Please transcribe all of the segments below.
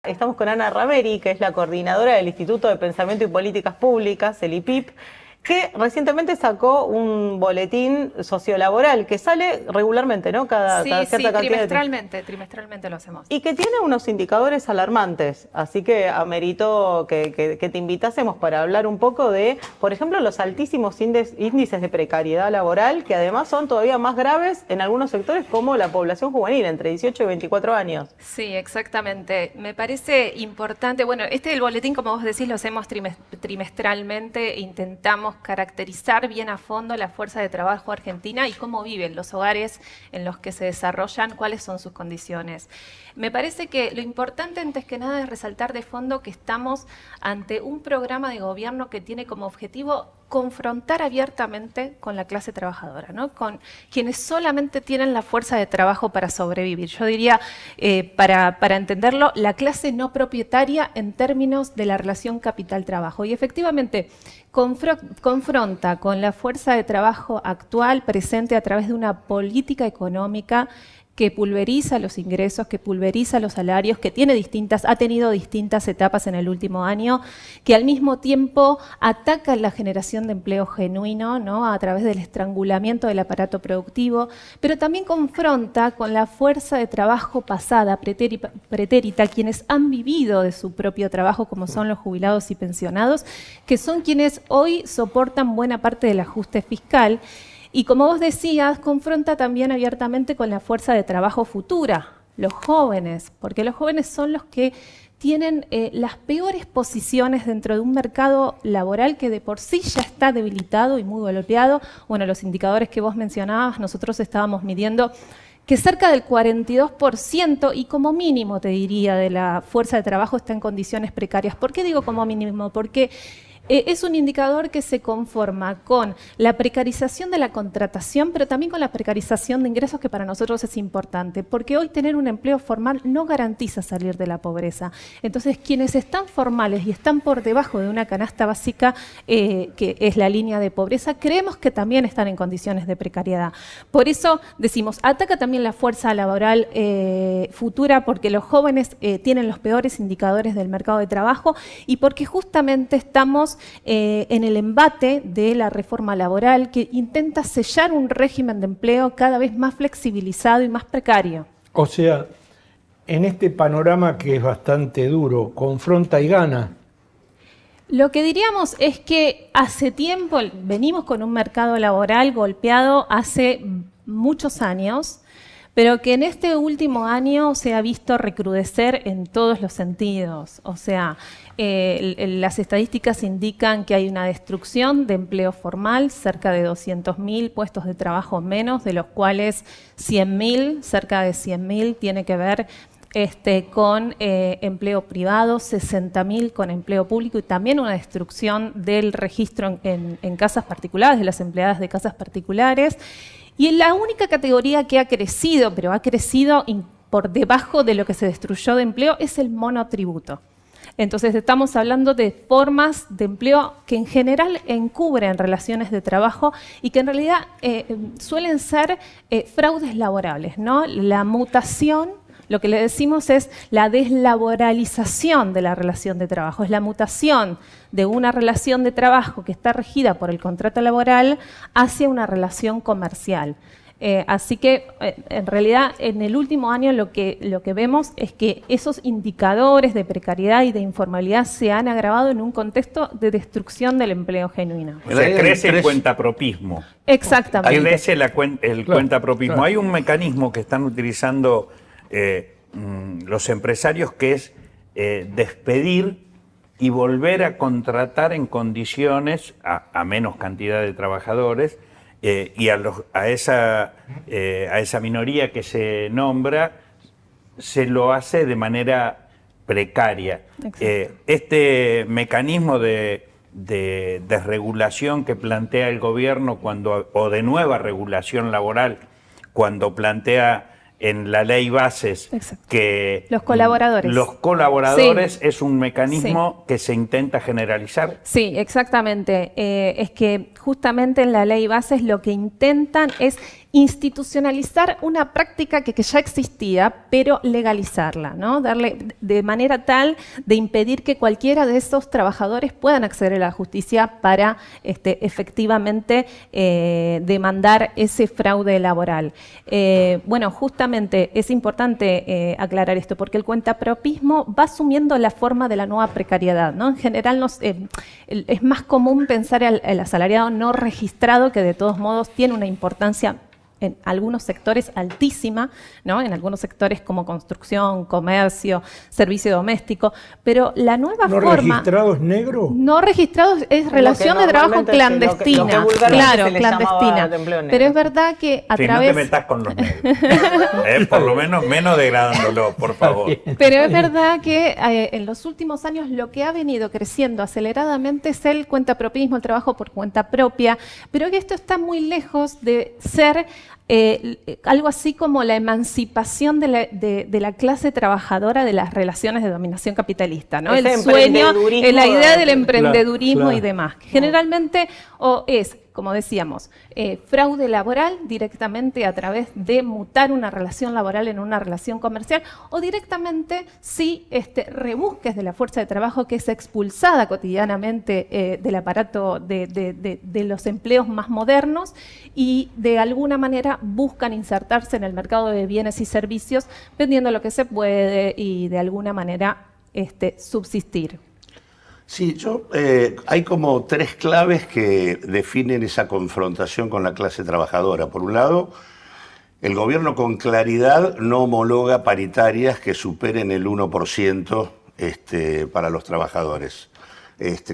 Estamos con Ana Raveri, que es la coordinadora del Instituto de Pensamiento y Políticas Públicas, el IPIP, que recientemente sacó un boletín sociolaboral que sale regularmente, ¿no? Cada cierta cantidad trimestralmente lo hacemos. Y que tiene unos indicadores alarmantes, así que ameritó que te invitásemos para hablar un poco de, por ejemplo, los altísimos índices de precariedad laboral, que además son todavía más graves en algunos sectores como la población juvenil, entre 18 y 24 años. Sí, exactamente. Me parece importante, bueno, el boletín, como vos decís, lo hacemos trimestralmente, intentamos caracterizar bien a fondo la fuerza de trabajo argentina y cómo viven los hogares en los que se desarrollan, cuáles son sus condiciones. Me parece que lo importante antes que nada es resaltar de fondo que estamos ante un programa de gobierno que tiene como objetivo confrontar abiertamente con la clase trabajadora, ¿no? Con quienes solamente tienen la fuerza de trabajo para sobrevivir. Yo diría, para entenderlo, la clase no propietaria en términos de la relación capital-trabajo. Y efectivamente, confronta con la fuerza de trabajo actual presente a través de una política económica que pulveriza los ingresos, que pulveriza los salarios, que ha tenido distintas etapas en el último año, que al mismo tiempo ataca la generación de empleo genuino, ¿no? A través del estrangulamiento del aparato productivo, pero también confronta con la fuerza de trabajo pasada, pretérita, quienes han vivido de su propio trabajo, como son los jubilados y pensionados, que son quienes hoy soportan buena parte del ajuste fiscal. Y como vos decías, confronta también abiertamente con la fuerza de trabajo futura, los jóvenes, porque los jóvenes son los que tienen las peores posiciones dentro de un mercado laboral que de por sí ya está debilitado y muy golpeado. Bueno, los indicadores que vos mencionabas, nosotros estábamos midiendo que cerca del 42% y como mínimo, te diría, de la fuerza de trabajo está en condiciones precarias. ¿Por qué digo como mínimo? Porque es un indicador que se conforma con la precarización de la contratación, pero también con la precarización de ingresos, que para nosotros es importante, porque hoy tener un empleo formal no garantiza salir de la pobreza. Entonces, quienes están formales y están por debajo de una canasta básica, que es la línea de pobreza, creemos que también están en condiciones de precariedad. Por eso decimos, ataca también la fuerza laboral futura, porque los jóvenes tienen los peores indicadores del mercado de trabajo y porque justamente estamos en el embate de la reforma laboral que intenta sellar un régimen de empleo cada vez más flexibilizado y más precario. O sea, en este panorama que es bastante duro, confronta y gana. Lo que diríamos es que hace tiempo venimos con un mercado laboral golpeado hace muchos años, pero que en este último año se ha visto recrudecer en todos los sentidos. O sea, las estadísticas indican que hay una destrucción de empleo formal, cerca de 200.000 puestos de trabajo menos, de los cuales 100.000, cerca de 100.000, tiene que ver con empleo privado, 60.000 con empleo público y también una destrucción del registro en casas particulares, de las empleadas de casas particulares. Y la única categoría que ha crecido, pero ha crecido por debajo de lo que se destruyó de empleo, es el monotributo. Entonces estamos hablando de formas de empleo que en general encubren relaciones de trabajo y que en realidad suelen ser fraudes laborables, ¿no? La mutación, lo que le decimos es la deslaboralización de la relación de trabajo, es la mutación de una relación de trabajo que está regida por el contrato laboral hacia una relación comercial. Así que, en realidad, en el último año lo que vemos es que esos indicadores de precariedad y de informalidad se han agravado en un contexto de destrucción del empleo genuino. O sea, crece el cuentapropismo. Exactamente. Crece el cuentapropismo. Claro. Hay un mecanismo que están utilizando los empresarios que es despedir y volver a contratar en condiciones a menos cantidad de trabajadores. Y a esa minoría que se nombra se lo hace de manera precaria. Este mecanismo de desregulación que plantea el gobierno o de nueva regulación laboral cuando plantea en la ley bases que los colaboradores sí. Es un mecanismo que se intenta generalizar. Sí, exactamente. Es que justamente en la ley bases lo que intentan es institucionalizar una práctica que ya existía, pero legalizarla, ¿no? Darle de manera tal de impedir que cualquiera de esos trabajadores puedan acceder a la justicia para efectivamente demandar ese fraude laboral. Bueno, justamente es importante aclarar esto, porque el cuentapropismo va asumiendo la forma de la nueva precariedad, ¿no? En general es más común pensar al asalariado no registrado, que de todos modos tiene una importancia en algunos sectores altísima, ¿no? En algunos sectores como construcción, comercio, servicio doméstico, pero la nueva ¿No forma... ¿No registrado es negro? No registrado es relación de trabajo clandestina, claro, clandestina. Pero es verdad que a través... No te metas con los negros. Por lo menos degradándolo, por favor. Pero es verdad que en los últimos años lo que ha venido creciendo aceleradamente es el cuentapropismo, el trabajo por cuenta propia, pero que esto está muy lejos de ser algo así como la emancipación de la clase trabajadora de las relaciones de dominación capitalista, ¿no? El sueño, la idea del emprendedurismo y demás. Generalmente es, como decíamos, fraude laboral directamente a través de mutar una relación laboral en una relación comercial, o directamente si rebusques de la fuerza de trabajo que es expulsada cotidianamente del aparato de los empleos más modernos y de alguna manera buscan insertarse en el mercado de bienes y servicios vendiendo lo que se puede y de alguna manera subsistir. Sí, hay como tres claves que definen esa confrontación con la clase trabajadora. Por un lado, el gobierno con claridad no homologa paritarias que superen el 1% para los trabajadores,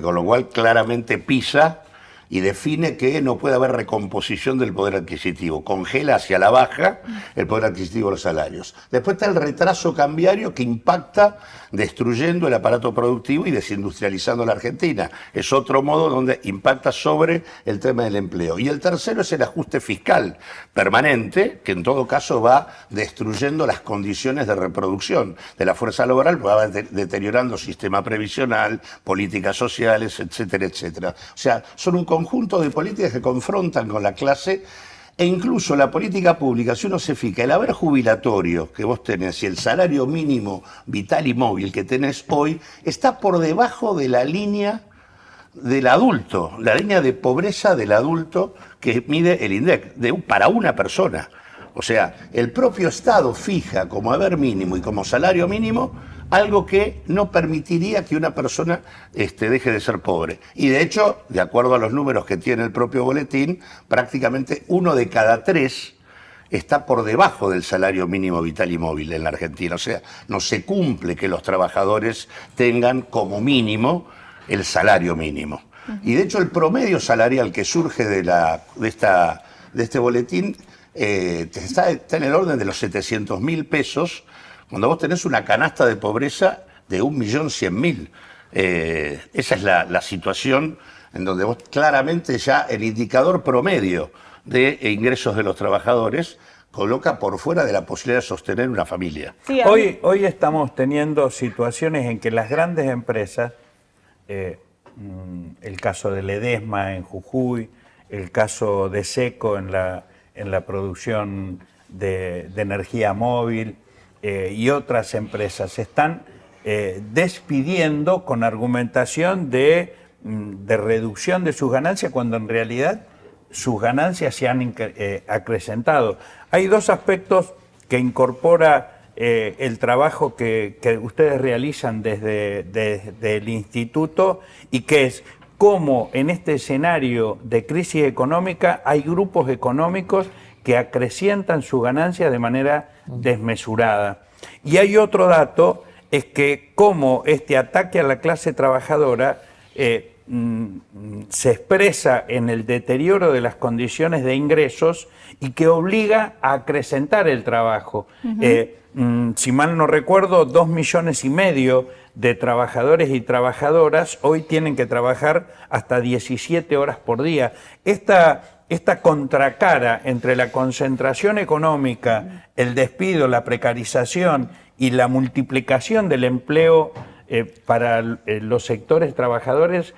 con lo cual claramente pisa y define que no puede haber recomposición del poder adquisitivo. Congela hacia la baja el poder adquisitivo de los salarios. Después está el retraso cambiario que impacta destruyendo el aparato productivo y desindustrializando la Argentina. Es otro modo donde impacta sobre el tema del empleo. Y el tercero es el ajuste fiscal permanente, que en todo caso va destruyendo las condiciones de reproducción de la fuerza laboral, va deteriorando sistema previsional, políticas sociales, etcétera, etcétera. O sea, son un conjunto de políticas que confrontan con la clase. E incluso la política pública, si uno se fija, el haber jubilatorio que vos tenés y el salario mínimo vital y móvil que tenés hoy, está por debajo de la línea del adulto, la línea de pobreza del adulto que mide el INDEC, para una persona. O sea, el propio Estado fija como haber mínimo y como salario mínimo algo que no permitiría que una persona deje de ser pobre. Y de hecho, de acuerdo a los números que tiene el propio boletín, prácticamente 1 de cada 3 está por debajo del salario mínimo vital y móvil en la Argentina. O sea, no se cumple que los trabajadores tengan como mínimo el salario mínimo. Y de hecho el promedio salarial que surge de este boletín está en el orden de los 700.000 pesos, cuando vos tenés una canasta de pobreza de 1.100.000. Esa es la situación en donde vos claramente ya el indicador promedio de ingresos de los trabajadores coloca por fuera de la posibilidad de sostener una familia. Sí, hoy estamos teniendo situaciones en que las grandes empresas, el caso de Ledesma en Jujuy, el caso de Seco en la producción de energía móvil, y otras empresas están despidiendo con argumentación de reducción de sus ganancias, cuando en realidad sus ganancias se han acrecentado. Hay dos aspectos que incorpora el trabajo que ustedes realizan desde el instituto, y que es cómo en este escenario de crisis económica hay grupos económicos que acrecientan su ganancia de manera desmesurada. Y hay otro dato, es que cómo este ataque a la clase trabajadora se expresa en el deterioro de las condiciones de ingresos y que obliga a acrecentar el trabajo. Si mal no recuerdo, 2,5 millones de trabajadores y trabajadoras hoy tienen que trabajar hasta 17 horas por día. Esta contracara entre la concentración económica, el despido, la precarización y la multiplicación del empleo para los sectores trabajadores,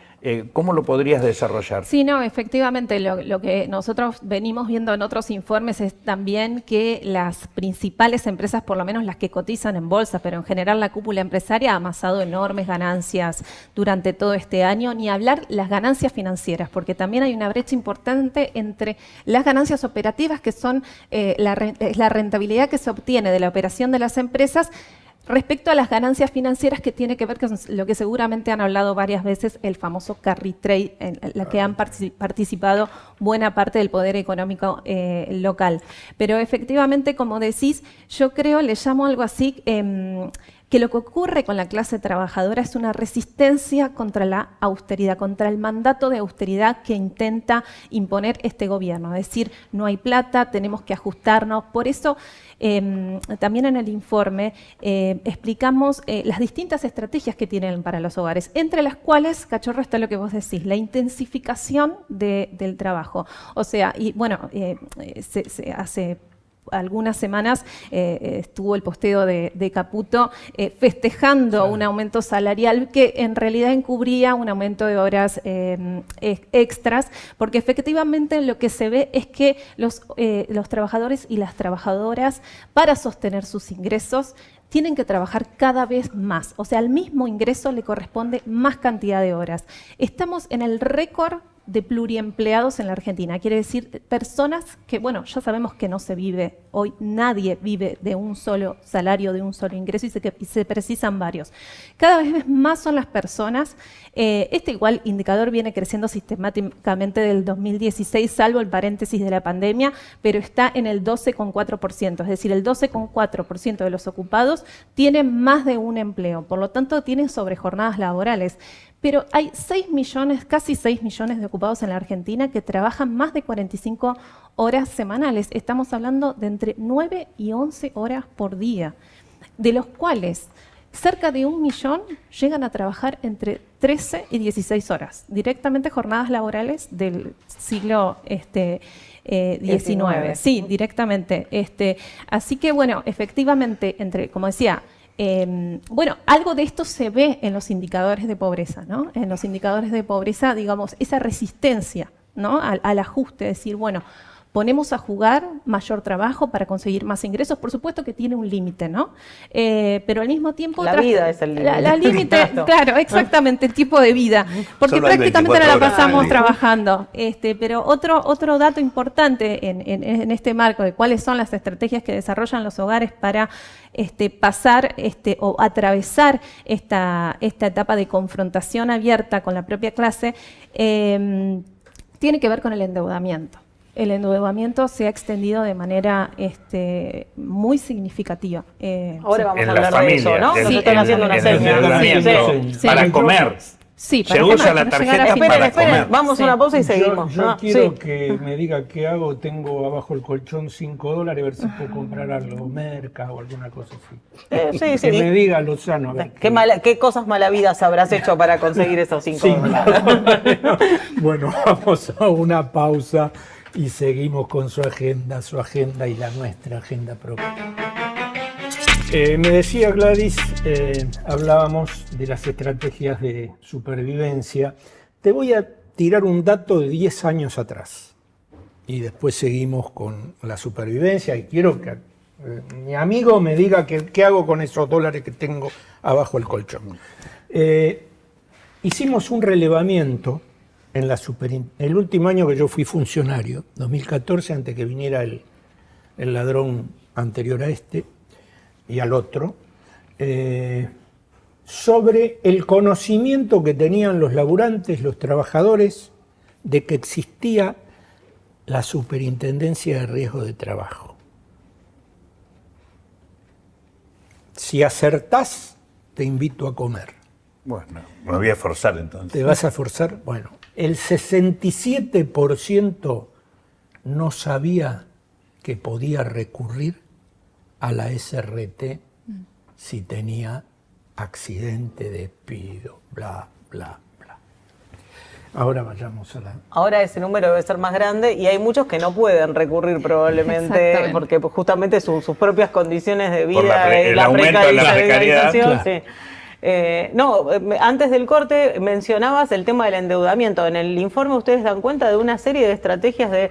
¿cómo lo podrías desarrollar? Sí, no, efectivamente, lo que nosotros venimos viendo en otros informes es también que las principales empresas, por lo menos las que cotizan en bolsa, pero en general la cúpula empresaria, ha amasado enormes ganancias durante todo este año, ni hablar las ganancias financieras, porque también hay una brecha importante entre las ganancias operativas, que son la rentabilidad que se obtiene de la operación de las empresas, respecto a las ganancias financieras, que tiene que ver con lo que seguramente han hablado varias veces, el famoso carry trade, en la que han participado buena parte del poder económico local. Pero efectivamente, como decís, yo creo, le llamo algo así, que lo que ocurre con la clase trabajadora es una resistencia contra la austeridad, contra el mandato de austeridad que intenta imponer este gobierno. Es decir, no hay plata, tenemos que ajustarnos. Por eso, también en el informe explicamos las distintas estrategias que tienen para los hogares, entre las cuales, Cachorro, está lo que vos decís, la intensificación del trabajo. O sea, y bueno, hace algunas semanas estuvo el posteo de Caputo festejando un aumento salarial que en realidad encubría un aumento de horas extras, porque efectivamente lo que se ve es que los trabajadores y las trabajadoras, para sostener sus ingresos, tienen que trabajar cada vez más. O sea, al mismo ingreso le corresponde más cantidad de horas. Estamos en el récord de pluriempleados en la Argentina. Quiere decir, personas que, bueno, ya sabemos que no se vive, hoy nadie vive de un solo salario, de un solo ingreso, y se precisan varios. Cada vez más son las personas. Este igual indicador viene creciendo sistemáticamente del 2016, salvo el paréntesis de la pandemia, pero está en el 12,4%. Es decir, el 12,4% de los ocupados tienen más de un empleo. Por lo tanto, tienen sobrejornadas laborales. Pero hay 6 millones, casi 6 millones de ocupados en la Argentina que trabajan más de 45 horas semanales. Estamos hablando de entre 9 y 11 horas por día, de los cuales cerca de 1 millón llegan a trabajar entre 13 y 16 horas, directamente jornadas laborales del siglo XIX. Sí, directamente. Así que, bueno, efectivamente, como decía, bueno, algo de esto se ve en los indicadores de pobreza, ¿no? En los indicadores de pobreza, digamos, esa resistencia, ¿no? al ajuste, es decir, bueno, ponemos a jugar mayor trabajo para conseguir más ingresos. Por supuesto que tiene un límite, ¿no? Pero al mismo tiempo... La vida es el límite. La límite, claro, exactamente, el tipo de vida. Porque Solo hay prácticamente no la 24 pasamos horas. trabajando. Pero otro dato importante en este marco de cuáles son las estrategias que desarrollan los hogares para pasar o atravesar esta etapa de confrontación abierta con la propia clase, tiene que ver con el endeudamiento. El endeudamiento se ha extendido de manera muy significativa. Ahora vamos En a la hablar familia, de eso, ¿no? del- Nos están haciendo una en el señal. endeudamiento, Sí. para Sí. comer. Sí, Se usa la tarjeta Esperen, para esperen, comer. vamos a una pausa y seguimos. Yo Ah, quiero sí. que me diga qué hago. Tengo abajo el colchón $5, a ver si puedo comprar algo, merca o alguna cosa así. Sí, Que sí. me diga, Lozano, a ver. ¿Qué cosas malavidas habrás hecho para conseguir esos 5 Sí. dólares? Bueno, vamos a una pausa y seguimos con su agenda y la nuestra agenda propia. Me decía Gladys, hablábamos de las estrategias de supervivencia. Te voy a tirar un dato de 10 años atrás y después seguimos con la supervivencia y quiero que mi amigo me diga qué hago con esos dólares que tengo abajo el colchón. Hicimos un relevamiento en el último año que yo fui funcionario, 2014, antes que viniera el ladrón anterior a este y al otro, sobre el conocimiento que tenían los laburantes, los trabajadores, de que existía la Superintendencia de Riesgo de Trabajo. Si acertás, te invito a comer. Bueno, me voy a forzar entonces. ¿Te vas a forzar? Bueno, el 67% no sabía que podía recurrir a la SRT si tenía accidente, despido, bla, bla, bla. Ahora vayamos a la... Ahora ese número debe ser más grande y hay muchos que no pueden recurrir probablemente Exactamente. porque justamente sus propias condiciones de Por vida, el aumento de la precariedad, precarización, claro. sí. Antes del corte mencionabas el tema del endeudamiento. En el informe ustedes dan cuenta de una serie de estrategias de,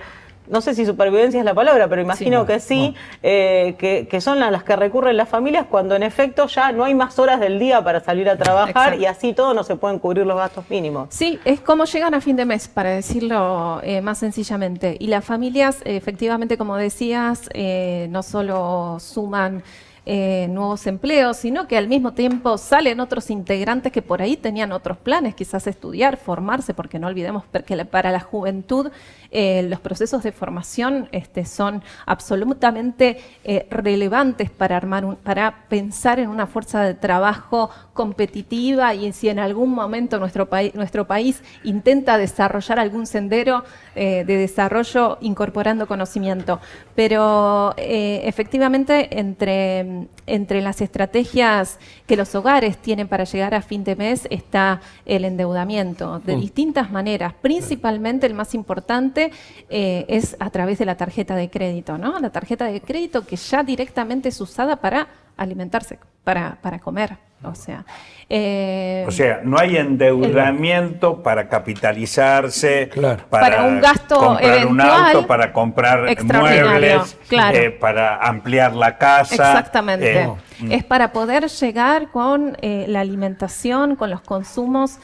no sé si supervivencia es la palabra, pero imagino que sí, que son las que recurren las familias cuando en efecto ya no hay más horas del día para salir a trabajar. Exacto. Y así todo no se pueden cubrir los gastos mínimos. Sí, es como llegan a fin de mes, para decirlo más sencillamente. Y las familias, efectivamente, como decías, no solo suman nuevos empleos, sino que al mismo tiempo salen otros integrantes que por ahí tenían otros planes, quizás estudiar, formarse, porque no olvidemos que para la juventud los procesos de formación son absolutamente relevantes para para pensar en una fuerza de trabajo competitiva, y si en algún momento nuestro país intenta desarrollar algún sendero de desarrollo incorporando conocimiento. Pero efectivamente entre las estrategias que los hogares tienen para llegar a fin de mes está el endeudamiento de distintas maneras. Principalmente el más importante es a través de la tarjeta de crédito, ¿no? La tarjeta de crédito que ya directamente es usada para alimentarse, para comer. O sea, no hay endeudamiento para capitalizarse, para un gasto comprar eventual, un auto, para comprar muebles, para ampliar la casa. Exactamente. Es para poder llegar con la alimentación, con los consumos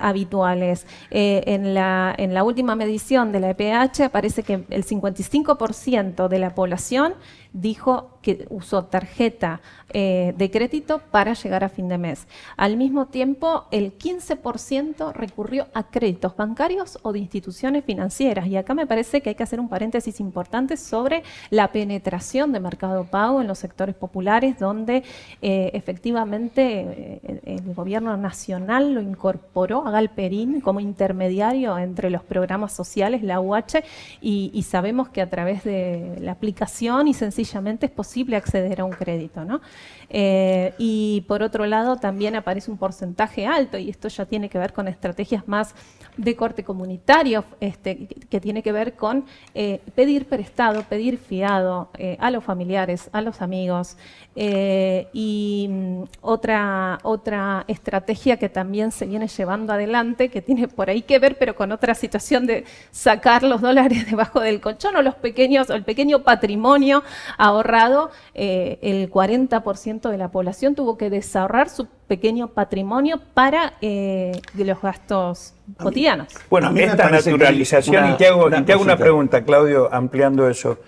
habituales. En la última medición de la EPH aparece que el 55% de la población dijo que usó tarjeta de crédito para llegar a fin de mes. Al mismo tiempo, el 15% recurrió a créditos bancarios o de instituciones financieras. Y acá me parece que hay que hacer un paréntesis importante sobre la penetración de Mercado Pago en los sectores populares, donde efectivamente el gobierno nacional lo incorporó a Galperín como intermediario entre los programas sociales, la UH, y sabemos que a través de la aplicación y sencillamente es posible acceder a un crédito, ¿no? Y por otro lado también aparece un porcentaje alto, y esto ya tiene que ver con estrategias más de corte comunitario, que tiene que ver con pedir prestado, pedir fiado a los familiares, a los amigos. Y otra estrategia que también se viene llevando adelante, que tiene por ahí que ver, pero con otra situación de sacar los dólares debajo del colchón, o el pequeño patrimonio ahorrado. El 40% de la población tuvo que desahorrar su pequeño patrimonio para los gastos cotidianos. Bueno, esta naturalización, y te hago una pregunta, Claudio, ampliando eso,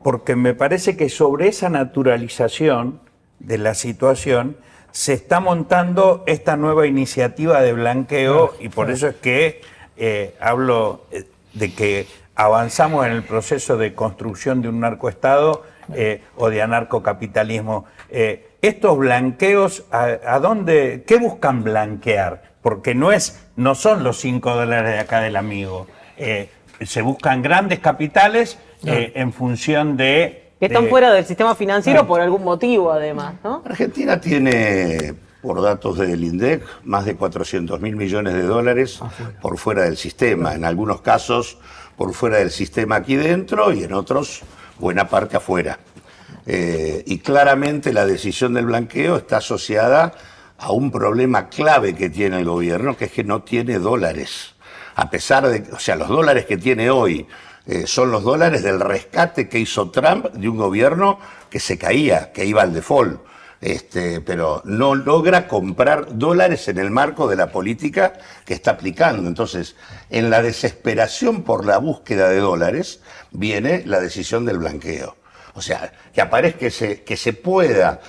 porque me parece que sobre esa naturalización de la situación se está montando esta nueva iniciativa de blanqueo, y por eso es que hablo de que avanzamos en el proceso de construcción de un narcoestado o de anarcocapitalismo. Estos blanqueos, ¿qué buscan blanquear? Porque no son los $5 de acá del amigo. Se buscan grandes capitales en función de... Que están fuera del sistema financiero por algún motivo, además, ¿no? Argentina tiene, por datos del INDEC, más de 400.000 millones de dólares por fuera del sistema. En algunos casos por fuera del sistema aquí dentro, y en otros buena parte afuera. Y claramente la decisión del blanqueo está asociada a un problema clave que tiene el gobierno, que es que no tiene dólares. A pesar de, los dólares que tiene hoy son los dólares del rescate que hizo Trump de un gobierno que se caía, que iba al default. Pero no logra comprar dólares en el marco de la política que está aplicando. Entonces, en la desesperación por la búsqueda de dólares, viene la decisión del blanqueo. O sea, que aparezca, que se pueda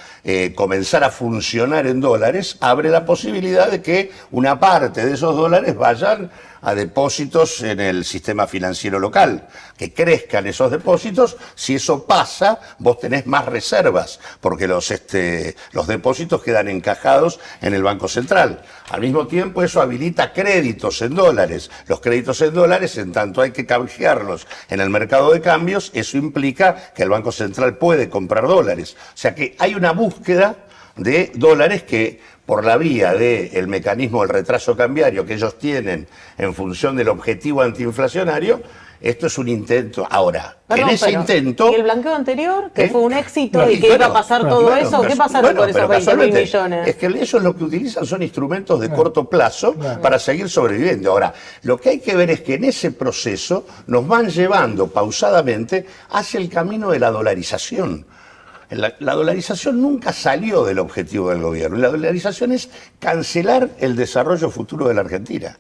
comenzar a funcionar en dólares, abre la posibilidad de que una parte de esos dólares vayan a depósitos en el sistema financiero local, que crezcan esos depósitos. Si eso pasa, vos tenés más reservas, porque los depósitos quedan encajados en el Banco Central. Al mismo tiempo, eso habilita créditos en dólares. Los créditos en dólares, en tanto hay que canjearlos en el mercado de cambios, eso implica que el Banco Central puede comprar dólares. O sea que hay una búsqueda de dólares que, por la vía del mecanismo del retraso cambiario que ellos tienen en función del objetivo antiinflacionario, Esto es un intento. Ahora, Perdón, en ese intento... ¿Y el blanqueo anterior, que fue un éxito No, y que iba a pasar todo eso? ¿Qué pasaron por esos 20.000 millones? Es que ellos lo que utilizan son instrumentos de corto plazo para seguir sobreviviendo. Ahora, lo que hay que ver es que en ese proceso nos van llevando pausadamente hacia el camino de la dolarización. La dolarización nunca salió del objetivo del gobierno. La dolarización es cancelar el desarrollo futuro de la Argentina.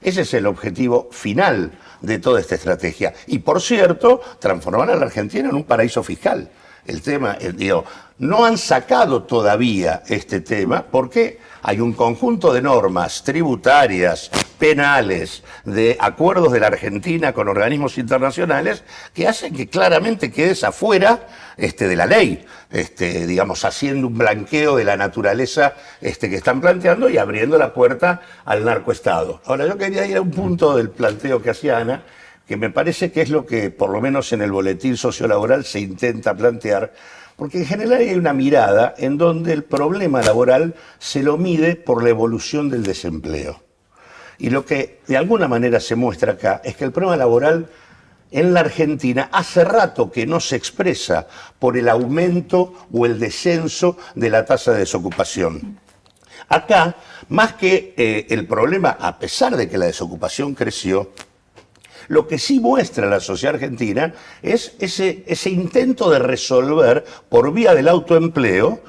Ese es el objetivo final de toda esta estrategia. Y por cierto, transformar a la Argentina en un paraíso fiscal. El tema, no han sacado todavía este tema porque hay un conjunto de normas tributarias, penales, de acuerdos de la Argentina con organismos internacionales que hacen que claramente quedes afuera de la ley, digamos, haciendo un blanqueo de la naturaleza que están planteando y abriendo la puerta al narcoestado. Ahora, yo quería ir a un punto del planteo que hacía Ana, que me parece que es lo que, por lo menos en el boletín sociolaboral, se intenta plantear, porque en general hay una mirada en donde el problema laboral se lo mide por la evolución del desempleo. Y lo que de alguna manera se muestra acá es que el problema laboral en la Argentina hace rato que no se expresa por el aumento o el descenso de la tasa de desocupación. Acá, más que el problema, a pesar de que la desocupación creció, lo que sí muestra la sociedad argentina es ese intento de resolver por vía del autoempleo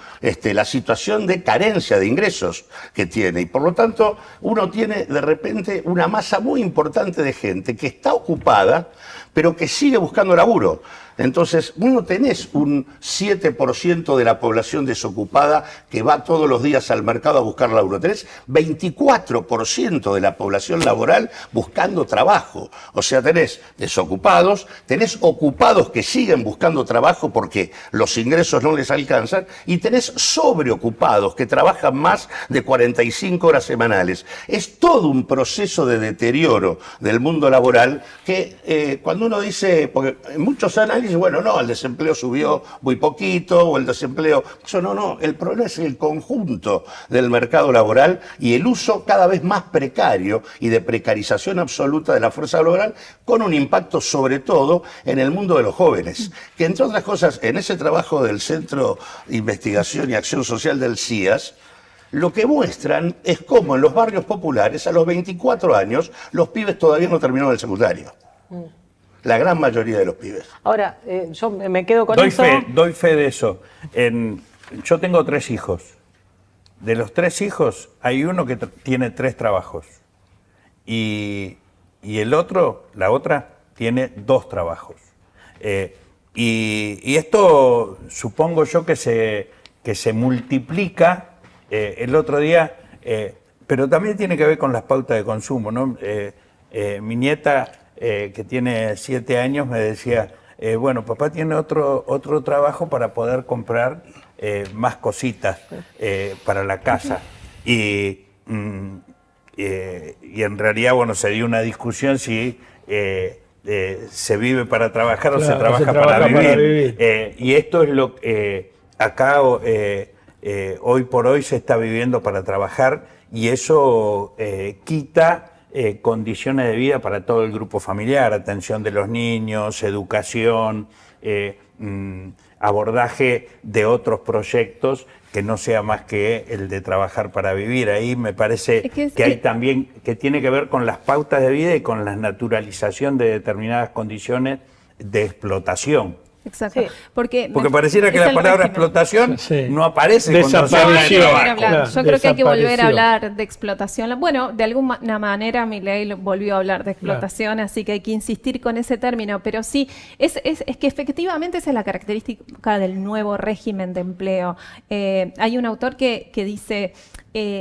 la situación de carencia de ingresos que tiene. Y por lo tanto uno tiene de repente una masa muy importante de gente que está ocupada pero que sigue buscando laburo. Entonces, uno tenés un 7% de la población desocupada que va todos los días al mercado a buscar laburo. Tenés 24% de la población laboral buscando trabajo. O sea, tenés desocupados, tenés ocupados que siguen buscando trabajo porque los ingresos no les alcanzan, y tenés sobreocupados que trabajan más de 45 horas semanales. Es todo un proceso de deterioro del mundo laboral que cuando uno dice, porque en muchos análisis, bueno, no, el desempleo subió muy poquito, o el desempleo... Eso no, el problema es el conjunto del mercado laboral y el uso cada vez más precario y de precarización absoluta de la fuerza laboral, con un impacto sobre todo en el mundo de los jóvenes, que entre otras cosas, en ese trabajo del Centro de Investigación y Acción Social del CIAS, lo que muestran es cómo en los barrios populares, a los 24 años, los pibes todavía no terminaron el secundario. La gran mayoría de los pibes. Ahora, yo me quedo con eso. Doy fe de eso. Yo tengo 3 hijos. De los 3 hijos, hay uno que tiene 3 trabajos. Y el otro, la otra, tiene 2 trabajos. Y esto supongo yo que se multiplica el otro día, pero también tiene que ver con las pautas de consumo, ¿no? Mi nieta, que tiene 7 años, me decía, bueno, papá tiene otro trabajo para poder comprar más cositas para la casa. Y en realidad, bueno, se dio una discusión si se vive para trabajar, claro, o se trabaja para vivir. Y esto es lo que acá hoy por hoy se está viviendo para trabajar, y eso quita condiciones de vida para todo el grupo familiar, atención de los niños, educación, abordaje de otros proyectos que no sea más que el de trabajar para vivir. Ahí me parece que hay también, que tiene que ver con las pautas de vida y con la naturalización de determinadas condiciones de explotación. Exacto. Sí. Porque pareciera que la palabra explotación no aparece. Desapareció. Yo creo que hay que volver a hablar de explotación. Bueno, de alguna manera Milei volvió a hablar de explotación, así que hay que insistir con ese término. Pero sí, es que efectivamente esa es la característica del nuevo régimen de empleo. Hay un autor que dice...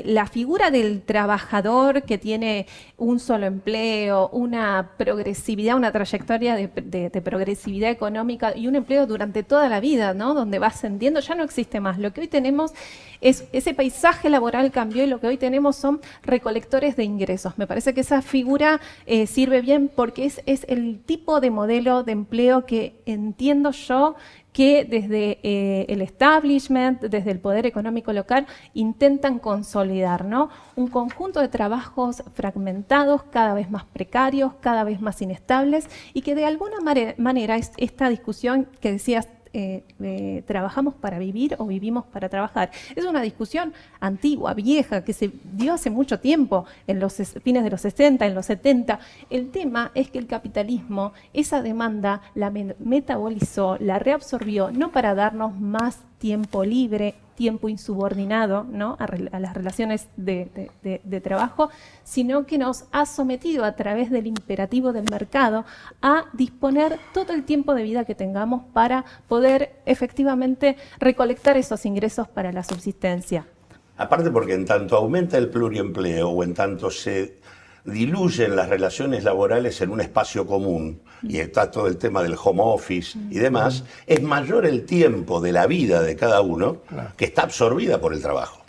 la figura del trabajador que tiene un solo empleo, una progresividad, una trayectoria de progresividad económica y un empleo durante toda la vida, ¿no? Donde va ascendiendo, ya no existe más. Lo que hoy tenemos es, ese paisaje laboral cambió, y lo que hoy tenemos son recolectores de ingresos. Me parece que esa figura sirve bien porque es el tipo de modelo de empleo que entiendo yo que desde el establishment, desde el poder económico local, intentan consolidar, ¿no? Un conjunto de trabajos fragmentados, cada vez más precarios, cada vez más inestables, y que de alguna manera esta discusión que decías, ¿trabajamos para vivir o vivimos para trabajar? Es una discusión antigua, vieja, que se dio hace mucho tiempo, en los fines de los 60, en los 70. El tema es que el capitalismo, esa demanda la metabolizó, la reabsorbió, no para darnos más tiempo libre, tiempo insubordinado, ¿no? a las relaciones de trabajo, sino que nos ha sometido a través del imperativo del mercado a disponer todo el tiempo de vida que tengamos para poder efectivamente recolectar esos ingresos para la subsistencia. Aparte porque en tanto aumenta el pluriempleo o en tanto se diluyen las relaciones laborales en un espacio común, y está todo el tema del home office y demás, es mayor el tiempo de la vida de cada uno que está absorbida por el trabajo.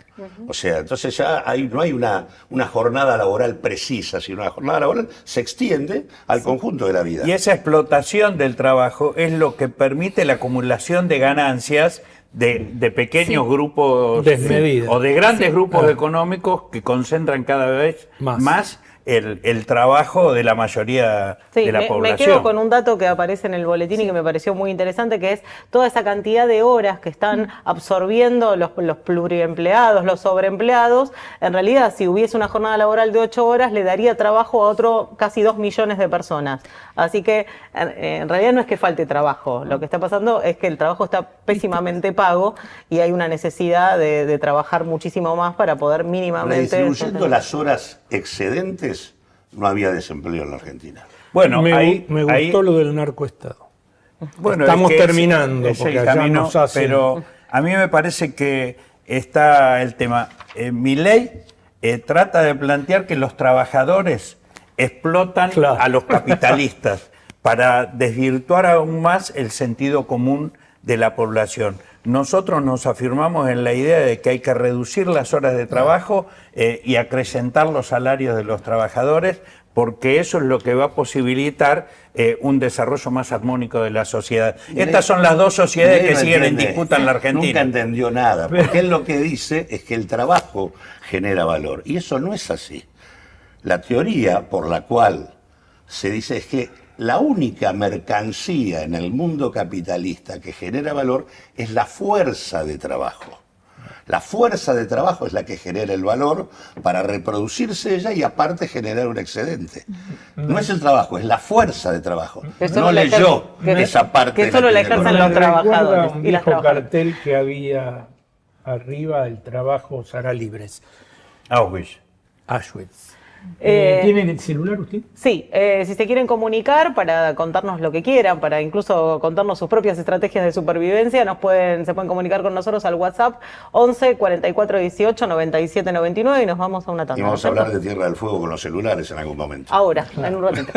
O sea, entonces ya no hay una jornada laboral precisa, sino la jornada laboral se extiende al conjunto de la vida. Y esa explotación del trabajo es lo que permite la acumulación de ganancias de pequeños grupos o de grandes grupos económicos que concentran cada vez más el trabajo de la mayoría de la población. Me quedo con un dato que aparece en el boletín y que me pareció muy interesante, que es toda esa cantidad de horas que están absorbiendo los pluriempleados, los sobreempleados. En realidad, si hubiese una jornada laboral de 8 horas, le daría trabajo a casi 2 millones de personas. Así que, en realidad no es que falte trabajo. Lo que está pasando es que el trabajo está pésimamente pago y hay una necesidad de trabajar muchísimo más para poder mínimamente... Redistribuyendo las horas excedentes, no había desempleo en la Argentina. Bueno, me gustó lo del narcoestado. Bueno, estamos es terminando, es porque el allá camino, nos hacen... pero a mí me parece que está el tema. Milei trata de plantear que los trabajadores explotan a los capitalistas para desvirtuar aún más el sentido común de la población. Nosotros nos afirmamos en la idea de que hay que reducir las horas de trabajo y acrecentar los salarios de los trabajadores, porque eso es lo que va a posibilitar un desarrollo más armónico de la sociedad. Estas son las dos sociedades que siguen en disputa en la Argentina. Nunca entendió nada, porque él lo que dice es que el trabajo genera valor, y eso no es así. La teoría por la cual se dice es que la única mercancía en el mundo capitalista que genera valor es la fuerza de trabajo. La fuerza de trabajo es la que genera el valor para reproducirse ella y aparte generar un excedente. No es el trabajo, es la fuerza de trabajo. No leyó esa parte. Que solo la ejercen los trabajadores. Un viejo cartel que había arriba, el trabajo será libres. Auschwitz. ¿Tienen el celular usted? Sí, si se quieren comunicar para contarnos lo que quieran, para incluso contarnos sus propias estrategias de supervivencia, se pueden comunicar con nosotros al WhatsApp 11 44 18 97 99 y nos vamos a una tanda. Y vamos a hablar de Tierra del Fuego con los celulares en algún momento. Ahora, en un ratito.